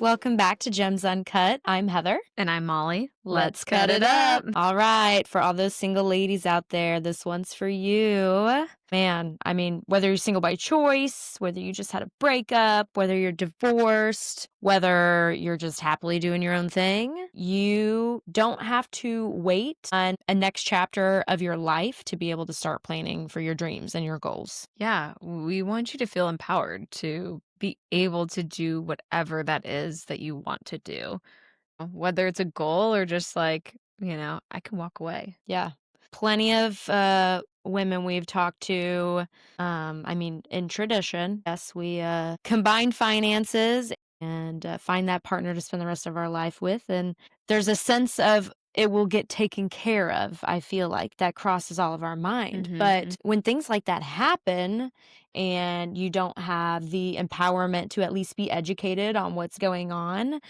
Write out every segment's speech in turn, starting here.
Welcome back to Gems Uncut. I'm Heather. And I'm Molly. Let's cut it up. All right. For all those single ladies out there, this one's for you. Man, I mean, whether you're single by choice, whether you just had a breakup, whether you're divorced, whether you're just happily doing your own thing, you don't have to wait on a next chapter of your life to be able to start planning for your dreams and your goals. Yeah, we want you to feel empowered to be able to do whatever that is that you want to do. Whether it's a goal or just like, I can walk away. Yeah. Plenty of women we've talked to. I mean, in tradition, yes, we combine finances and find that partner to spend the rest of our life with. And there's a sense of it will get taken care of. I feel like that crosses all of our mind. But when things like that happen and you don't have the empowerment to at least be educated on what's going on,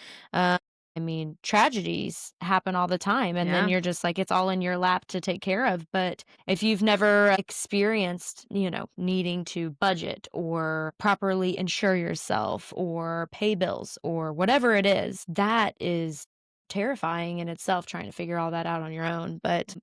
I mean, tragedies happen all the time, and then Yeah. you're just like, it's all in your lap to take care of. But if you've never experienced, needing to budget or properly insure yourself or pay bills or whatever it is, that is terrifying in itself, trying to figure all that out on your own. But,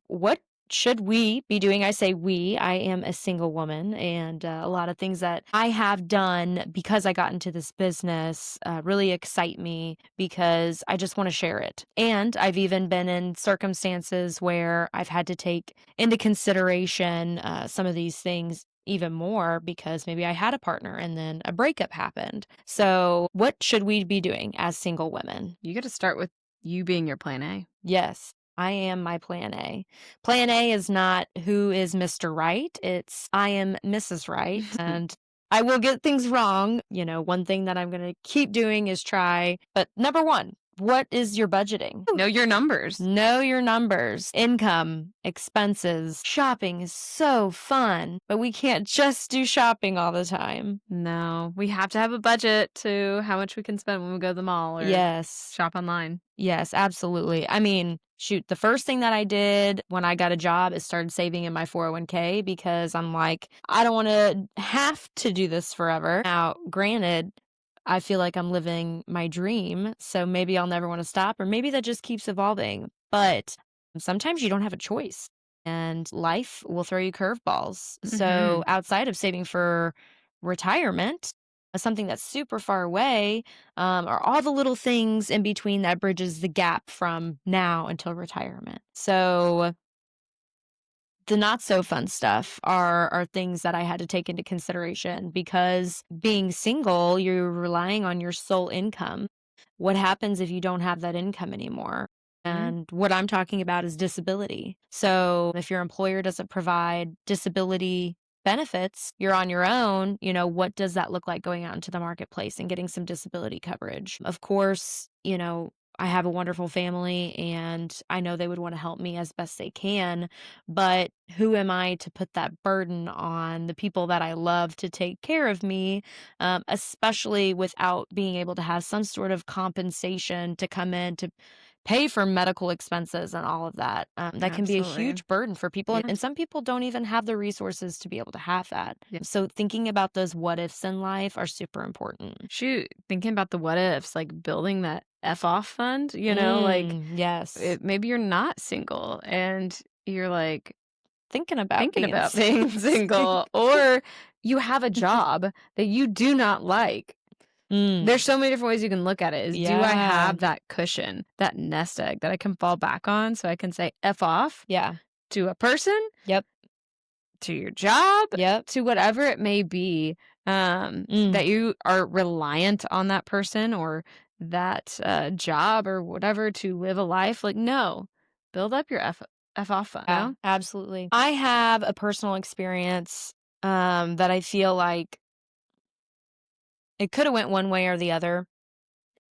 what should we be doing? I say we. I am a single woman, and a lot of things that I have done because I got into this business really excite me because I just want to share it. And I've even been in circumstances where I've had to take into consideration some of these things even more because maybe I had a partner and then a breakup happened. So, what should we be doing as single women? You got to start with you being your plan A. Yes, I am my plan A. Plan A is not who is Mr. Right, it's I am Mrs. Right, and I will get things wrong. One thing that I'm going to keep doing is try. But number one, what is your budgeting? Know your numbers. Know your numbers, income, expenses. Shopping is so fun, but we can't just do shopping all the time. No, we have to have a budget to how much we can spend when we go to the mall or Yes. shop online. Yes, absolutely. I mean, shoot, the first thing that I did when I got a job is started saving in my 401k because I'm like, I don't want to have to do this forever. Now, granted, I feel like I'm living my dream, so maybe I'll never want to stop, or maybe that just keeps evolving. But sometimes you don't have a choice, and life will throw you curveballs. So, outside of saving for retirement, something that's super far away, are all the little things in between that bridges the gap from now until retirement. So the not so fun stuff are things that I had to take into consideration because being single, you're relying on your sole income. What happens if you don't have that income anymore? And what I'm talking about is disability. So if your employer doesn't provide disability benefits, you're on your own. What does that look like going out into the marketplace and getting some disability coverage? Of course, I have a wonderful family and I know they would want to help me as best they can. But who am I to put that burden on the people that I love to take care of me, especially without being able to have some sort of compensation to come in to pay for medical expenses and all of that. That can be a Absolutely. huge burden for people. Yeah. And some people don't even have the resources to be able to have that. Yeah. So thinking about those what ifs in life are super important. Shoot, thinking about the what ifs, like building that F off fund, Yes. maybe you're not single and you're like Thinking about being single, or you have a job that you do not like. There's so many different ways you can look at it. Do I have that cushion, that nest egg that I can fall back on so I can say F off? Yeah. To a person? Yep. To your job? Yep. To whatever it may be, that you are reliant on that person or that job or whatever to live a life. Like, no, build up your F off fund. Yeah, absolutely. I have a personal experience that I feel like it could have went one way or the other.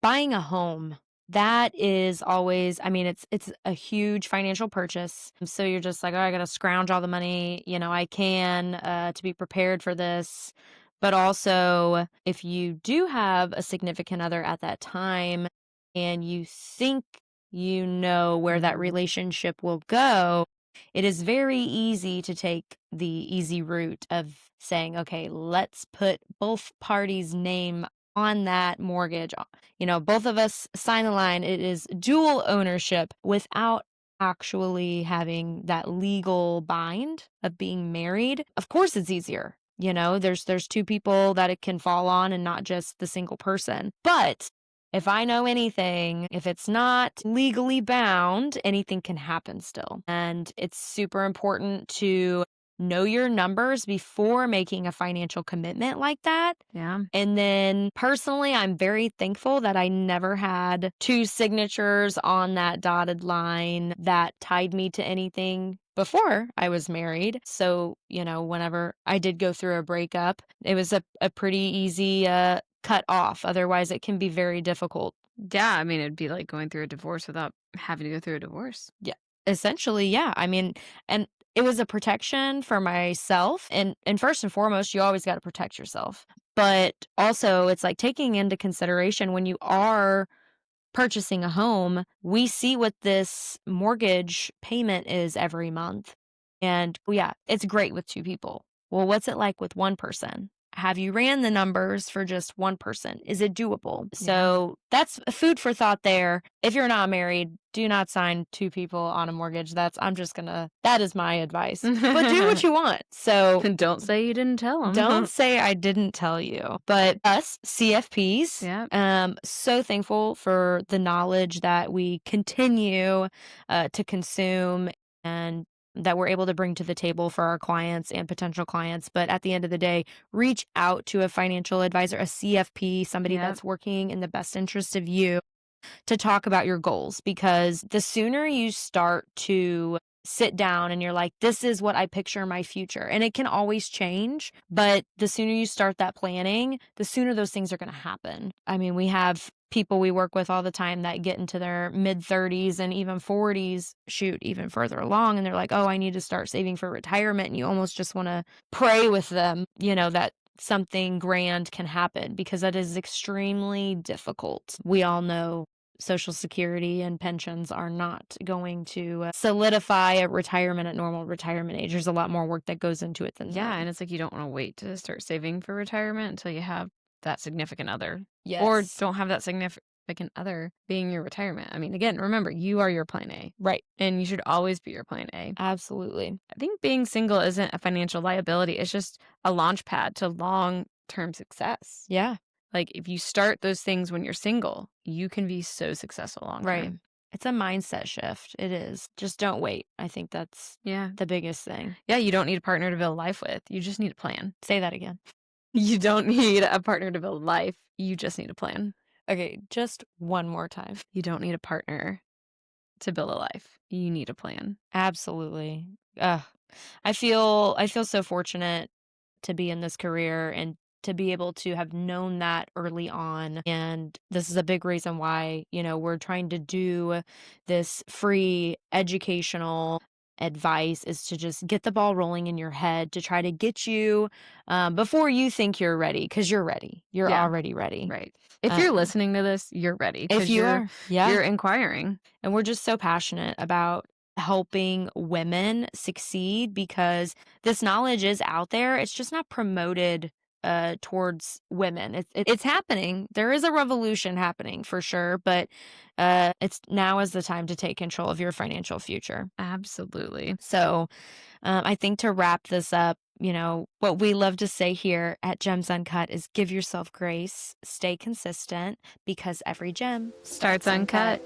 Buying a home, that is always, I mean, it's a huge financial purchase. So you're just like, oh, I got to scrounge all the money, I can to be prepared for this. But also, if you do have a significant other at that time and you think you know where that relationship will go, it is very easy to take the easy route of saying, okay, let's put both parties' name on that mortgage, both of us sign a line. It is dual ownership without actually having that legal bind of being married. Of course it's easier. There's two people that it can fall on and not just the single person. But if I know anything, if it's not legally bound, anything can happen still. And it's super important to know your numbers before making a financial commitment like that. Yeah. And then personally, I'm very thankful that I never had two signatures on that dotted line that tied me to anything before I was married. So, whenever I did go through a breakup, it was a pretty easy cut off. Otherwise, it can be very difficult. Yeah, I mean, it'd be like going through a divorce without having to go through a divorce. Yeah. Essentially, yeah. I mean, and it was a protection for myself. And first and foremost, you always got to protect yourself. But also, it's like taking into consideration when you are purchasing a home, we see what this mortgage payment is every month. And yeah, it's great with two people. Well, what's it like with one person? Have you ran the numbers for just one person? Is it doable? Yeah. So that's food for thought there. If you're not married, do not sign two people on a mortgage. That is my advice. But do what you want. So Don't say you didn't tell them. don't say I didn't tell you. But us CFPs, so thankful for the knowledge that we continue to consume and that we're able to bring to the table for our clients and potential clients. But at the end of the day, reach out to a financial advisor, a CFP, somebody that's working in the best interest of you to talk about your goals, because the sooner you start to sit down and you're like, this is what I picture my future. And it can always change, but the sooner you start that planning, the sooner those things are going to happen. I mean, we have people we work with all the time that get into their mid 30s and even 40s, shoot, even further along. And they're like, oh, I need to start saving for retirement. And you almost just want to pray with them, that something grand can happen, because that is extremely difficult. We all know Social Security and pensions are not going to solidify a retirement at normal retirement age. There's a lot more work that goes into it than that. And it's like you don't want to wait to start saving for retirement until you have that significant other. Yes. Or don't have that significant other being your retirement. I mean, again, remember, you are your plan A. Right. And you should always be your plan A. Absolutely. I think being single isn't a financial liability. It's just a launch pad to long-term success. Yeah. Like, if you start those things when you're single, you can be so successful long term. Right. It's a mindset shift. It is. Just don't wait. I think that's the biggest thing. Yeah, you don't need a partner to build life with. You just need a plan. Say that again. You don't need a partner to build life. You just need a plan. Okay, just one more time. You don't need a partner to build a life. You need a plan. Absolutely. I feel so fortunate to be in this career and to be able to have known that early on. And this is a big reason why, we're trying to do this free educational advice, is to just get the ball rolling in your head to try to get you before you think you're ready, because you're ready. You're already ready. Right. If you're listening to this, you're ready. If you're inquiring. And we're just so passionate about helping women succeed, because this knowledge is out there. It's just not promoted towards women. It's happening. There is a revolution happening for sure, but it's now is the time to take control of your financial future. Absolutely. So I think to wrap this up, what we love to say here at Gems Uncut is give yourself grace, stay consistent, because every gem starts uncut.